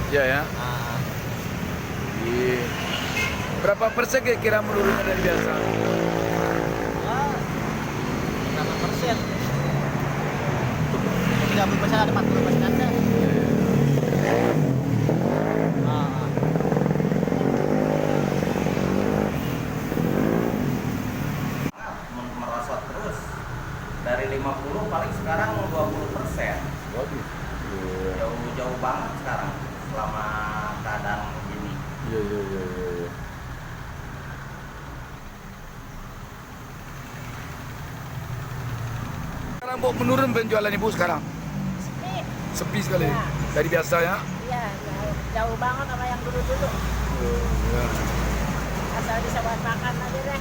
Ya ya. Nah, Iya. Berapa persen kira-kira menurunnya dari biasa? ya, berapa persen? 30% ada, 40% ada. Nah, merosot terus dari 50 paling sekarang 20%. Waduh. Iya. Jauh-jauh banget sekarang selama keadaan begini. Iya iya iya iya. Sekarang Bu menurun penjualan Ibu sekarang? Sepi. Sepi sekali. Ya. Dari biasa ya? Iya, jauh banget sama yang dulu-dulu. Ya. Asal bisa buat makan aja deh.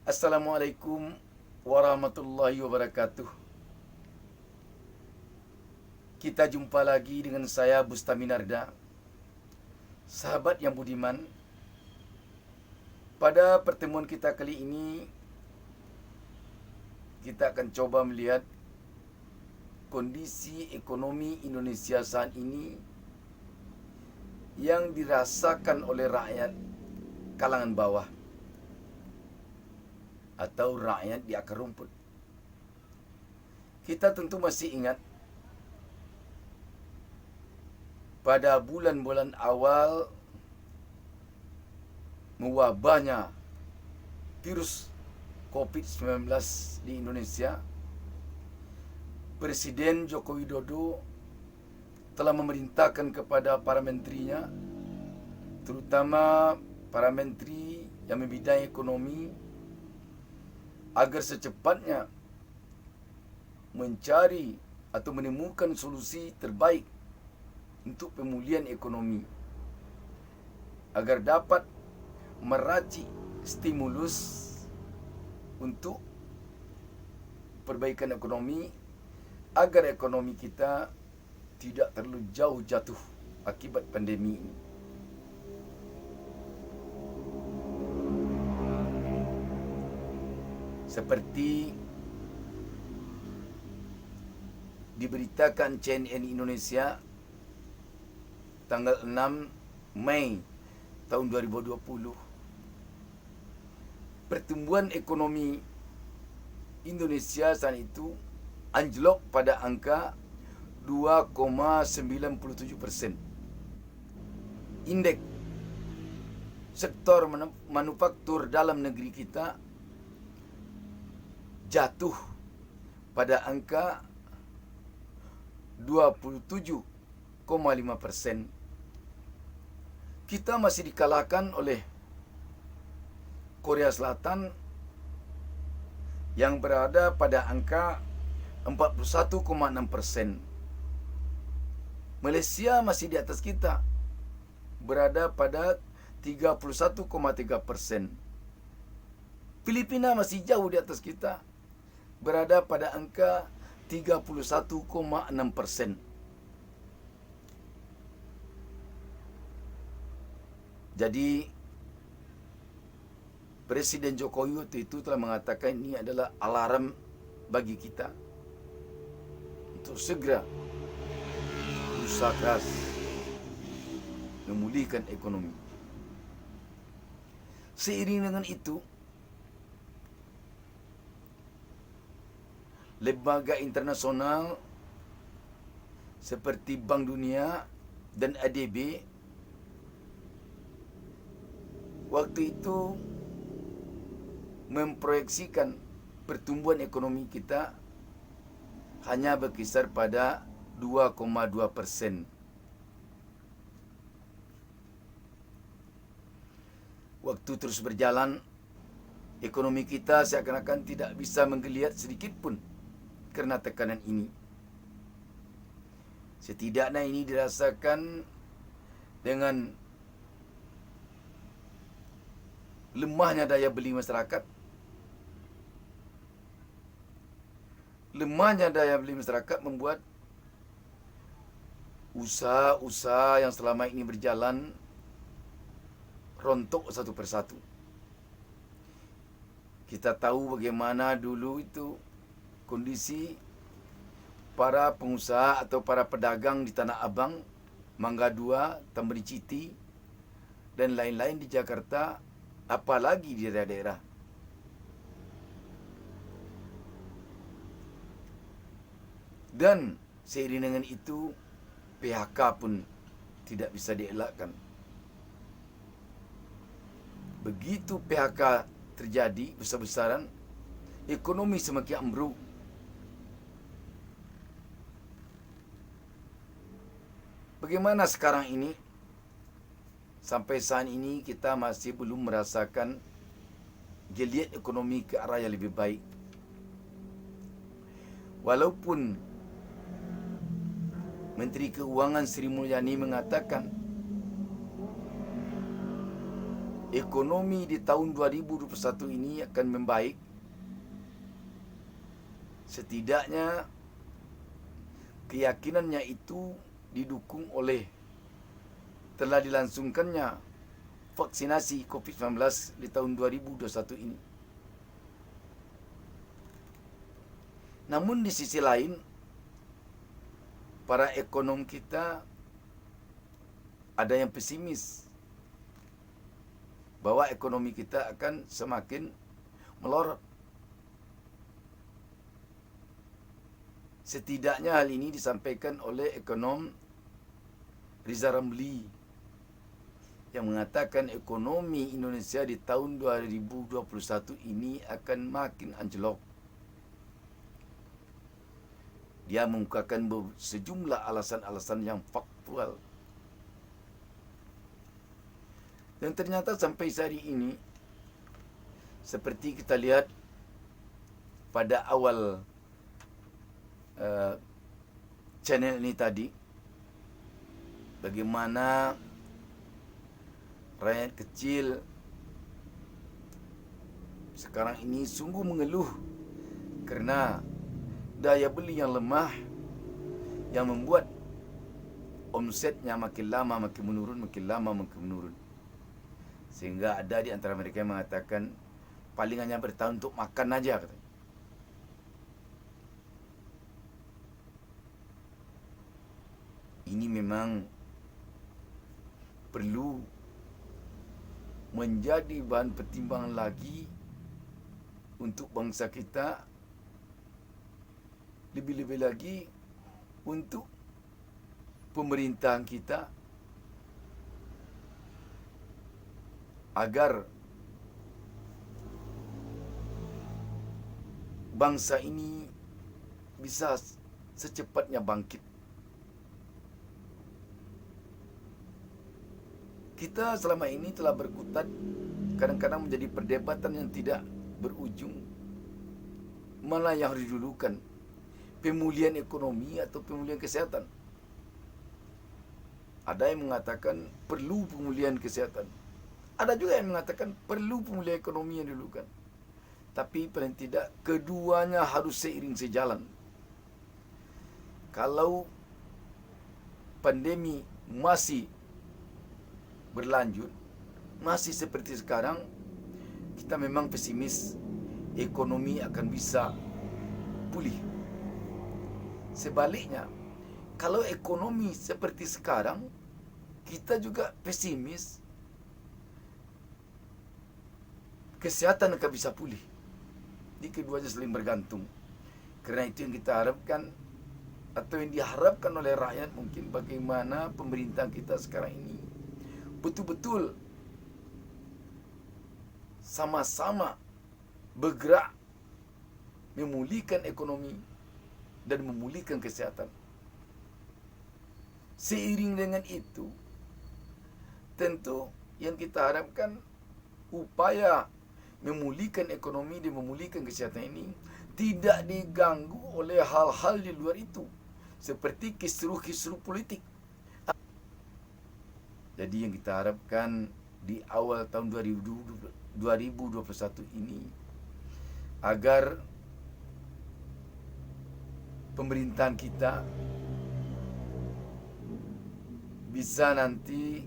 Assalamualaikum warahmatullahi wabarakatuh. Kita jumpa lagi dengan saya Bustaminarda, sahabat yang budiman. Pada pertemuan kita kali ini, kita akan coba melihat kondisi ekonomi Indonesia saat ini yang dirasakan oleh rakyat kalangan bawah atau rakyat di akar rumput. Kita tentu masih ingat pada bulan-bulan awal mewabahnya virus COVID-19 di Indonesia, Presiden Joko Widodo telah memerintahkan kepada para menterinya, terutama para menteri yang membidangi ekonomi, agar secepatnya mencari atau menemukan solusi terbaik untuk pemulihan ekonomi, agar dapat meracik stimulus untuk perbaikan ekonomi, agar ekonomi kita tidak terlalu jauh jatuh akibat pandemi ini. Seperti diberitakan CNN Indonesia tanggal 6 Mei tahun 2020, pertumbuhan ekonomi Indonesia saat itu anjlok pada angka 2,97%. Indeks sektor manufaktur dalam negeri kita jatuh pada angka 27,5%. Kita masih dikalahkan oleh Korea Selatan yang berada pada angka 41,6%. Malaysia masih di atas kita, berada pada 31,3%. Filipina masih jauh di atas kita, berada pada angka 31,6%. Jadi Presiden Jokowi waktu itu telah mengatakan ini adalah alarm bagi kita untuk segera berusaha keras memulihkan ekonomi. Seiring dengan itu, lembaga internasional seperti Bank Dunia dan ADB waktu itu memproyeksikan pertumbuhan ekonomi kita hanya berkisar pada 2,2%. Waktu terus berjalan, ekonomi kita seakan-akan tidak bisa menggeliat sedikit pun karena tekanan ini. Setidaknya ini dirasakan dengan lemahnya daya beli masyarakat. Lemahnya daya beli masyarakat membuat usaha-usaha yang selama ini berjalan rontok satu persatu. Kita tahu bagaimana dulu itu kondisi para pengusaha atau para pedagang di Tanah Abang, Mangga Dua, Tambari Citi, dan lain-lain di Jakarta, apalagi di daerah-daerah. Dan seiring dengan itu, PHK pun tidak bisa dielakkan. Begitu PHK terjadi besar-besaran, ekonomi semakin ambruk. Bagaimana sekarang ini? Sampai saat ini kita masih belum merasakan geliat ekonomi ke arah yang lebih baik. Walaupun Menteri Keuangan Sri Mulyani mengatakan ekonomi di tahun 2021 ini akan membaik, setidaknya keyakinannya itu didukung oleh telah dilangsungkannya vaksinasi COVID-19 di tahun 2021 ini. Namun di sisi lain, para ekonom kita ada yang pesimis bahwa ekonomi kita akan semakin melorot. Setidaknya hal ini disampaikan oleh ekonom Riza Ramli yang mengatakan ekonomi Indonesia di tahun 2021 ini akan makin anjlok. Dia mengungkapkan sejumlah alasan-alasan yang faktual. Dan ternyata sampai hari ini, seperti kita lihat pada awal channel ini tadi, bagaimana rakyat kecil sekarang ini sungguh mengeluh kerana daya beli yang lemah yang membuat omsetnya makin lama makin menurun, makin lama makin menurun. Sehingga ada di antara mereka yang mengatakan paling hanya bertahan untuk makan aja katanya. Ini memang perlu menjadi bahan pertimbangan lagi untuk bangsa kita, lebih-lebih lagi untuk pemerintahan kita, agar bangsa ini bisa secepatnya bangkit. Kita selama ini telah berkutat, kadang-kadang menjadi perdebatan yang tidak berujung. Mana yang harus didulukan? Pemulihan ekonomi atau pemulihan kesehatan? Ada yang mengatakan perlu pemulihan kesehatan. Ada juga yang mengatakan perlu pemulihan ekonomi yang didulukan. Tapi paling tidak keduanya harus seiring sejalan. Kalau pandemi masih berlanjut, masih seperti sekarang, kita memang pesimis ekonomi akan bisa pulih. Sebaliknya, kalau ekonomi seperti sekarang, kita juga pesimis kesehatan akan bisa pulih. Jadi keduanya saling bergantung. Kerana itu yang kita harapkan, atau yang diharapkan oleh rakyat mungkin, bagaimana pemerintah kita sekarang ini betul-betul sama-sama bergerak memulihkan ekonomi dan memulihkan kesehatan. Seiring dengan itu, tentu yang kita harapkan upaya memulihkan ekonomi dan memulihkan kesehatan ini tidak diganggu oleh hal-hal di luar itu, seperti kisruh-kisruh politik. Jadi yang kita harapkan di awal tahun 2021 ini, agar pemerintahan kita bisa nanti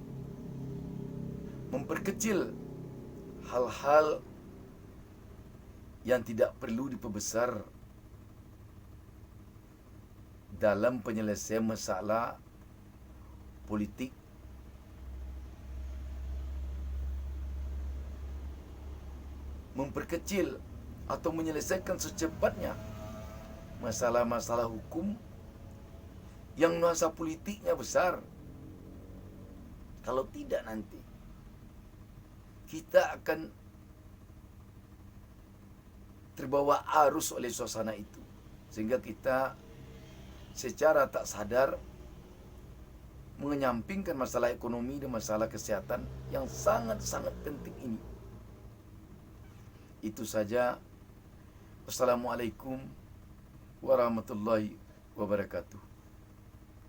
memperkecil hal-hal yang tidak perlu diperbesar dalam penyelesaian masalah politik. Memperkecil atau menyelesaikan secepatnya masalah-masalah hukum yang nuansa politiknya besar. Kalau tidak, nanti kita akan terbawa arus oleh suasana itu, sehingga kita secara tak sadar menyampingkan masalah ekonomi dan masalah kesehatan yang sangat-sangat penting ini. Itu saja. Wassalamualaikum warahmatullahi wabarakatuh.